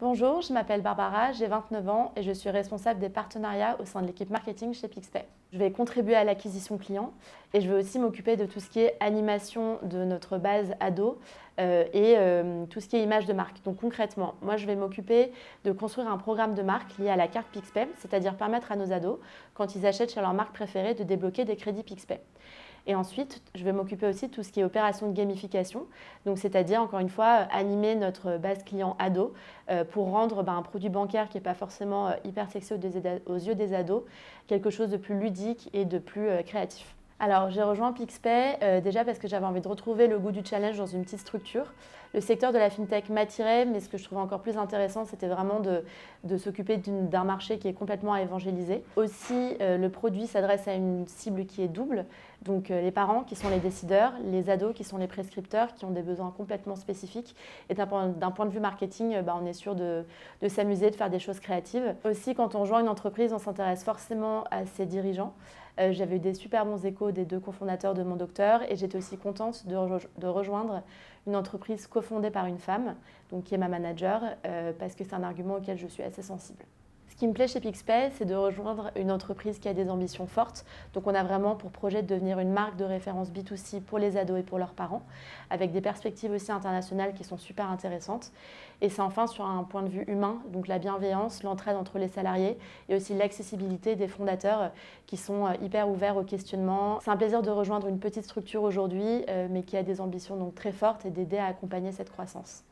Bonjour, je m'appelle Barbara, j'ai 29 ans et je suis responsable des partenariats au sein de l'équipe marketing chez Pixpay. Je vais contribuer à l'acquisition client et je vais aussi m'occuper de tout ce qui est animation de notre base ado et tout ce qui est image de marque. Donc concrètement, moi je vais m'occuper de construire un programme de marque lié à la carte Pixpay, c'est-à-dire permettre à nos ados, quand ils achètent chez leur marque préférée, de débloquer des crédits Pixpay. Et ensuite, je vais m'occuper aussi de tout ce qui est opération de gamification, donc c'est-à-dire, encore une fois, animer notre base client ado pour rendre un produit bancaire qui n'est pas forcément hyper sexy aux yeux des ados, quelque chose de plus ludique et de plus créatif. Alors, j'ai rejoint Pixpay déjà parce que j'avais envie de retrouver le goût du challenge dans une petite structure. Le secteur de la fintech m'attirait, mais ce que je trouvais encore plus intéressant, c'était vraiment de s'occuper d'un marché qui est complètement à évangéliser. Aussi, le produit s'adresse à une cible qui est double, donc les parents qui sont les décideurs, les ados qui sont les prescripteurs, qui ont des besoins complètement spécifiques. Et d'un point de vue marketing, on est sûr de s'amuser, de faire des choses créatives. Aussi, quand on rejoint une entreprise, on s'intéresse forcément à ses dirigeants. J'avais eu des super bons échos des deux cofondateurs de mon docteur et j'étais aussi contente de rejoindre une entreprise cofondée par une femme, donc qui est ma manager, parce que c'est un argument auquel je suis assez sensible. Ce qui me plaît chez Pixpay, c'est de rejoindre une entreprise qui a des ambitions fortes. Donc on a vraiment pour projet de devenir une marque de référence B2C pour les ados et pour leurs parents, avec des perspectives aussi internationales qui sont super intéressantes. Et c'est enfin sur un point de vue humain, donc la bienveillance, l'entraide entre les salariés et aussi l'accessibilité des fondateurs qui sont hyper ouverts au questionnement. C'est un plaisir de rejoindre une petite structure aujourd'hui, mais qui a des ambitions donc très fortes et d'aider à accompagner cette croissance.